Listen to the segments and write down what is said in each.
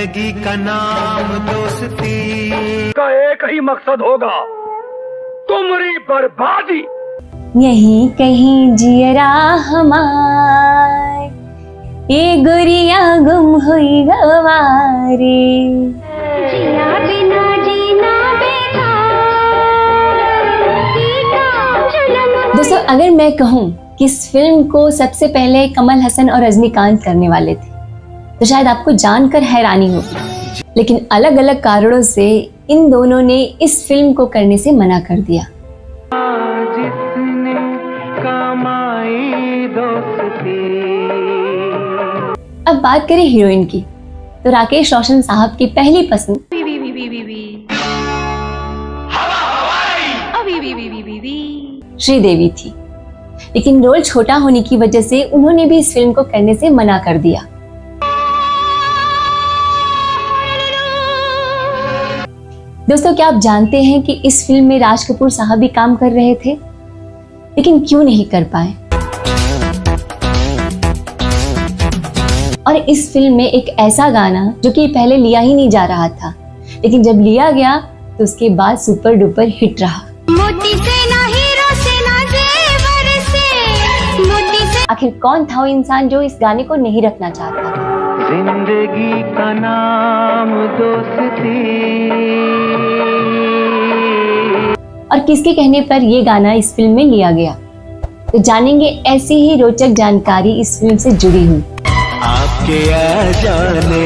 जिंदगी का नाम दोस्ती का एक ही मकसद होगा, तुम्हारी बर्बादी। यहीं कहीं जियरा हमार ये गुरिया गुम हुई गवारे। जिया बिना जीना बेकार। दोस्तों, अगर मैं कहूँ कि इस फिल्म को सबसे पहले कमल हसन और रजनीकांत करने वाले थे तो शायद आपको जानकर हैरानी होगी, लेकिन अलग अलग कारणों से इन दोनों ने इस फिल्म को करने से मना कर दिया। जिसने कमाई दोस्ती। अब बात करें हीरोइन की तो राकेश रोशन साहब की पहली पसंद श्रीदेवी थी, लेकिन रोल छोटा होने की वजह से उन्होंने भी इस फिल्म को करने से मना कर दिया। दोस्तों, क्या आप जानते हैं कि इस फिल्म में राज कपूर साहब भी काम कर रहे थे, लेकिन क्यों नहीं कर पाए? और इस फिल्म में एक ऐसा गाना जो कि पहले लिया ही नहीं जा रहा था, लेकिन जब लिया गया तो उसके बाद सुपर डुपर हिट रहा। मोती से ना हीरो से ना जेवर से, मोती से। आखिर कौन था वो इंसान जो इस गाने को नहीं रखना चाहता था? जिंदगी का नाम दोस्ती। और किसके कहने पर ये गाना इस फिल्म में लिया गया? तो जानेंगे ऐसी ही रोचक जानकारी इस फिल्म से जुड़ी हुई। आपके आ जाने।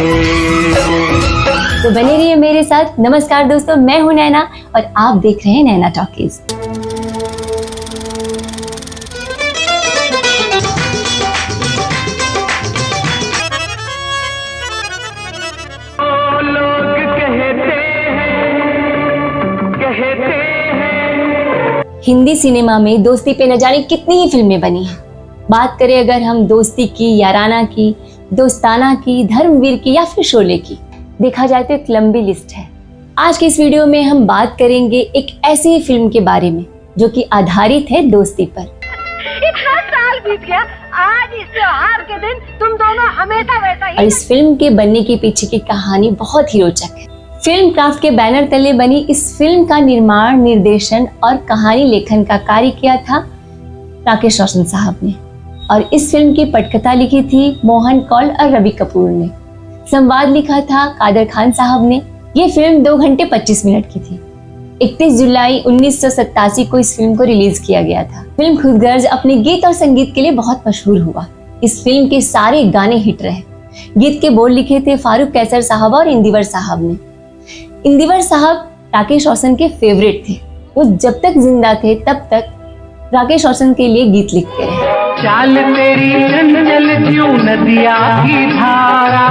तो बने रहिए मेरे साथ। नमस्कार दोस्तों, मैं हूं नैना और आप देख रहे हैं नैना टॉकीज। हिंदी सिनेमा में दोस्ती पे न जाने कितनी ही फिल्में बनी हैं। बात करें अगर हम दोस्ती की, याराना की, दोस्ताना की, धर्मवीर की या फिर शोले की, देखा जाए तो एक लंबी लिस्ट है। आज के इस वीडियो में हम बात करेंगे एक ऐसी ही फिल्म के बारे में जो कि आधारित है दोस्ती पर। इतना साल बीत गया, आज इस त्योहार के दिन तुम दोनों हमेशा वैसा ही। और इस फिल्म के बनने के पीछे की कहानी बहुत ही रोचक है। फिल्म क्राफ्ट के बैनर तले बनी इस फिल्म का निर्माण, निर्देशन और कहानी लेखन का कार्य किया था राकेश रोशन साहब ने, और इस फिल्म की पटकथा लिखी थी मोहन कौल और रवि कपूर ने। संवाद लिखा था कादर खान साहब ने। ये फिल्म 2 घंटे 25 मिनट की थी। 31 जुलाई 1987 को इस फिल्म को रिलीज किया गया था। फिल्म खुदगर्ज अपने गीत और संगीत के लिए बहुत मशहूर हुआ। इस फिल्म के सारे गाने हिट रहे। गीत के बोल लिखे थे फारूक कैसर साहब और इंदिवर साहब ने। इंदिवर साहब राकेश रोशन के फेवरेट थे। वो जब तक जिंदा थे तब तक राकेश रोशन के लिए गीत लिखते रहे। चाल तेरी चंचल क्यों नदिया की धारा।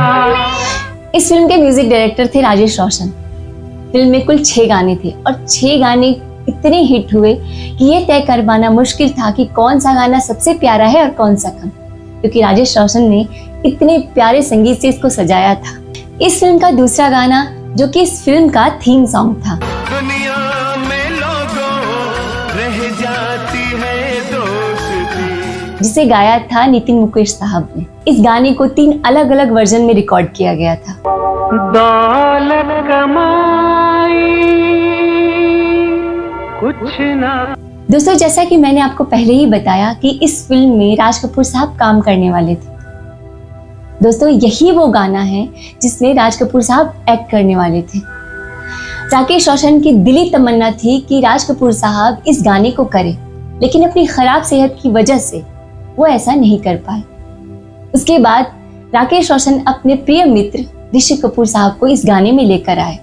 इस फिल्म के म्यूजिक डायरेक्टर थे राजेश रोशन। फिल्म में कुल 6 गाने थे और 6 गाने इतने हिट हुए कि ये तय कर पाना मुश्किल था कि कौन सा गाना सबसे प्यारा है और कौन सा कम, क्योंकि राजेश रोशन ने इतने प्यारे संगीत से इसको सजाया था। इस फिल्म का दूसरा गाना जो कि इस फिल्म का थीम सॉन्ग था, दुनिया में लोगों रह जाती है दोस्ती, जिसे गाया था नितिन मुकेश साहब ने। इस गाने को 3 अलग अलग वर्जन में रिकॉर्ड किया गया था। दौलत कमाई कुछ ना। दोस्तों, जैसा कि मैंने आपको पहले ही बताया कि इस फिल्म में राज कपूर साहब काम करने वाले थे। दोस्तों, यही वो गाना है जिसमें राज कपूर साहब एक्ट करने वाले थे। राकेश रोशन की दिली तमन्ना थी कि राज कपूर साहब इस गाने को करें, लेकिन अपनी खराब सेहत की वजह से वो ऐसा नहीं कर पाए। उसके बाद राकेश रोशन अपने प्रिय मित्र ऋषि कपूर साहब को इस गाने में लेकर आए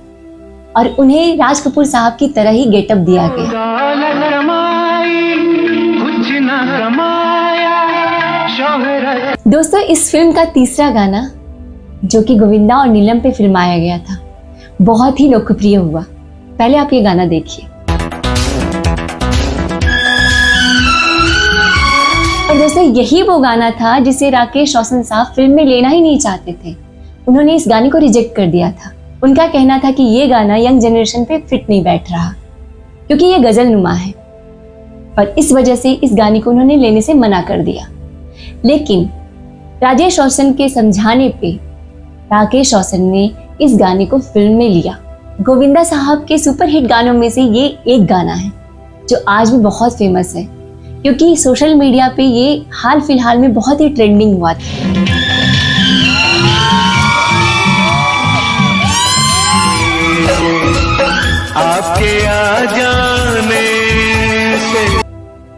और उन्हें राज कपूर साहब की तरह ही गेटअप दिया गया। दौलत कमाई कुछ ना कमाया शोहरत। दोस्तों, इस फिल्म का तीसरा गाना जो कि गोविंदा और नीलम पे फिल्माया गया था, बहुत ही लोकप्रिय हुआ। पहले आप ये गाना देखिए। और दोस्तों, यही वो गाना था जिसे राकेश रोशन साहब फिल्म में लेना ही नहीं चाहते थे। उन्होंने इस गाने को रिजेक्ट कर दिया था। उनका कहना था कि ये गाना यंग जनरेशन पे फिट नहीं बैठ रहा, क्योंकि ये गजल नुमा है, और इस वजह से इस गाने को उन्होंने लेने से मना कर दिया। लेकिन राजेश रोशन के समझाने पे राकेश रोशन ने इस गाने को फिल्म में लिया। गोविंदा साहब के सुपरहिट गानों में से ये एक गाना है जो आज भी बहुत फेमस है, क्योंकि सोशल मीडिया पे ये हाल फिलहाल में बहुत ही ट्रेंडिंग हुआ था। आपके आ जाने से।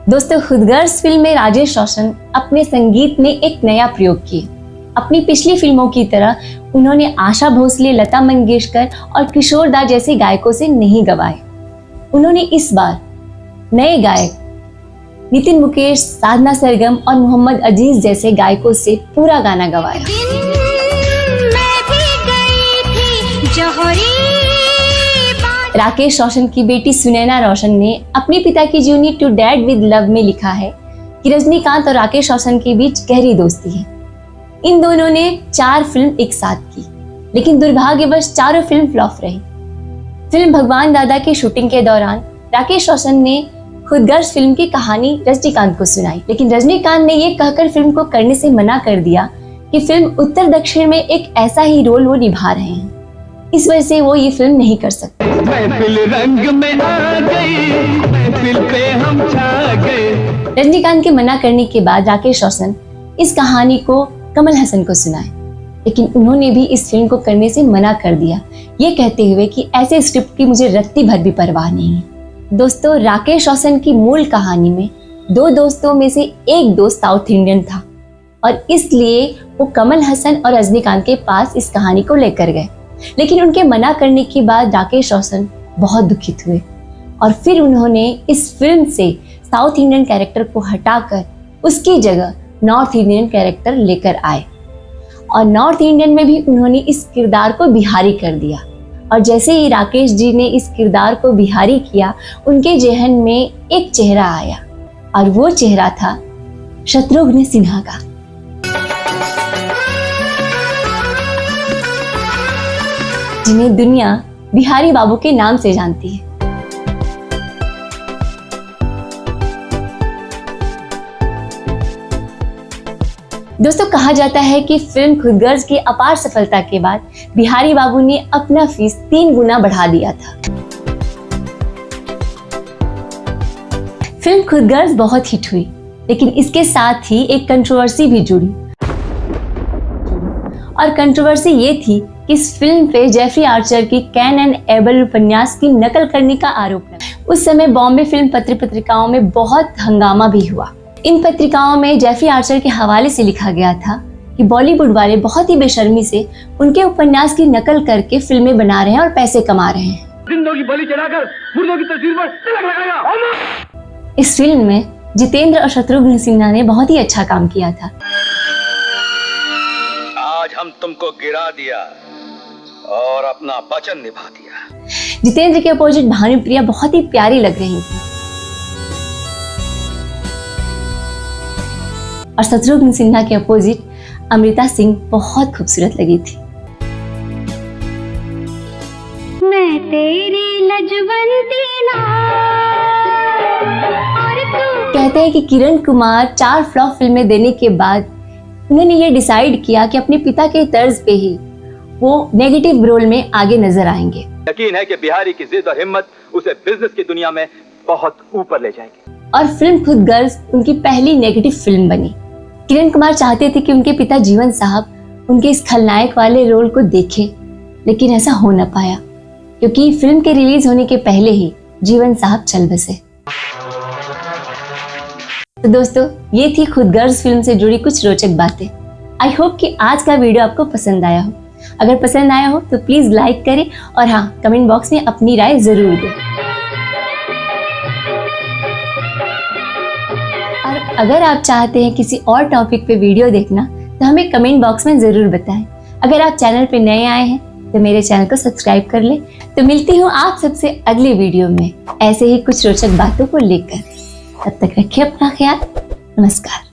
दोस्तों, खुदगर्ज फिल्म में राजेश रोशन अपने संगीत में एक नया प्रयोग किए। अपनी पिछली फिल्मों की तरह उन्होंने आशा भोसले, लता मंगेशकर और किशोर दा जैसे गायकों से नहीं गवाए। उन्होंने इस बार नए गायक नितिन मुकेश, साधना सरगम और मोहम्मद अजीज जैसे गायकों से पूरा गाना गवाया। राकेश रोशन की बेटी सुनैना रोशन ने अपने पिता की journey to dad with love में लिखा है कि रजनीकांत और राकेश रोशन के बीच गहरी दोस्ती है। इन दोनों ने 4 फिल्म एक साथ की, लेकिन दुर्भाग्यवश चारों फिल्म फ्लॉप रही। फिल्म भगवान दादा की शूटिंग के दौरान राकेश रोशन ने खुदगर्ज फिल्म की कहानी रजनीकांत को सुनाई, लेकिन रजनीकांत ने ये कहकर फिल्म को करने से मना कर दिया कि फिल्म उत्तर दक्षिण में एक ऐसा ही रोल वो निभा रहे हैं, इस वजह से वो ये फिल्म नहीं कर सकते। महफिल रंग में आ गई, महफिल पे हम छा गए। रजनीकांत के मना करने के बाद राकेश रोशन इस कहानी को कमल हसन को सुनाए, लेकिन उन्होंने भी इस फिल्म को करने से मना कर दिया, ये कहते हुए कि ऐसे स्क्रिप्ट की मुझे रत्ती भर भी परवाह नहीं है। दोस्तों, राकेश रोशन की मूल कहानी में 2 दोस्तों में से एक दोस्त साउथ इंडियन था और इसलिए वो कमल हसन और रजनीकांत के पास इस कहानी को लेकर गए, लेकिन उनके मना करने के बाद राकेश रोशन बहुत दुखित हुए और फिर उन्होंने इस फिल्म से साउथ इंडियन कैरेक्टर को हटाकर उसकी जगह नॉर्थ इंडियन कैरेक्टर लेकर आए और नॉर्थ इंडियन में भी उन्होंने इस किरदार को बिहारी कर दिया। और जैसे ही राकेश जी ने इस किरदार को बिहारी किया, उनके जहन में एक चेहरा आया और वो चेहरा था शत्रुघ्न सिन्हा का। जिन्हें दुनिया बिहारी बाबू के नाम से जानती है। दोस्तों, कहा जाता है कि फिल्म खुदगर्ज की अपार सफलता के बाद बिहारी बाबू ने अपना फीस 3 गुना बढ़ा दिया था। फिल्म खुदगर्ज बहुत हिट हुई, लेकिन इसके साथ ही एक कंट्रोवर्सी भी जुड़ी और कंट्रोवर्सी ये थी कि इस फिल्म पे जेफरी आर्चर की कैन एंड एबल उपन्यास की नकल करने का आरोप लगा। उस समय बॉम्बे फिल्म पत्रिकाओं में बहुत हंगामा भी हुआ। इन पत्रिकाओं में जेफरी आर्चर के हवाले से लिखा गया था कि बॉलीवुड वाले बहुत ही बेशर्मी से उनके उपन्यास की नकल करके फिल्में बना रहे हैं और पैसे कमा रहे हैं। जिंदों की बलि चढ़ाकर मुर्दों की तस्वीर पर तिलक लगाया। इस फिल्म में जितेंद्र और शत्रुघ्न सिन्हा ने बहुत ही अच्छा काम किया था। आज हम तुमको गिरा दिया और अपना वचन निभा दिया। जितेंद्र के अपोजिट भानुप्रिया बहुत ही प्यारी लग रही थी और शत्रुघ्न सिन्हा के अपोजिट अमृता सिंह बहुत खूबसूरत लगी थी। मैं तेरी लजवंती ना और तू। कहते हैं कि किरण कुमार 4 फ्लॉप फिल्में देने के बाद उन्होंने ये डिसाइड किया कि अपने पिता के तर्ज पे ही वो नेगेटिव रोल में आगे नजर आएंगे। यकीन है कि बिहारी की जिद और हिम्मत उसे बिजनेस की दुनिया में बहुत ऊपर ले जाएगी। और फिल्म खुदगर्ज उनकी पहली नेगेटिव फिल्म बनी। किरण कुमार चाहते थे कि उनके पिता जीवन साहब उनके इस खलनायक वाले रोल को देखें, लेकिन ऐसा हो न पाया क्योंकि फिल्म के रिलीज होने के पहले ही जीवन साहब चल बसे। तो दोस्तों, ये थी खुदगर्ज फिल्म से जुड़ी कुछ रोचक बातें। आई होप कि आज का वीडियो आपको पसंद आया हो। अगर पसंद आया हो तो प्लीज लाइक करें और हाँ, कमेंट बॉक्स में अपनी राय जरूर दें। और अगर आप चाहते हैं किसी और टॉपिक पे वीडियो देखना तो हमें कमेंट बॉक्स में जरूर बताएं। अगर आप चैनल पे नए आए हैं तो मेरे चैनल को सब्सक्राइब कर लें। तो मिलती हूँ आप सबसे अगले वीडियो में ऐसे ही कुछ रोचक बातों को लेकर। तब तक रखिए अपना ख्याल। नमस्कार।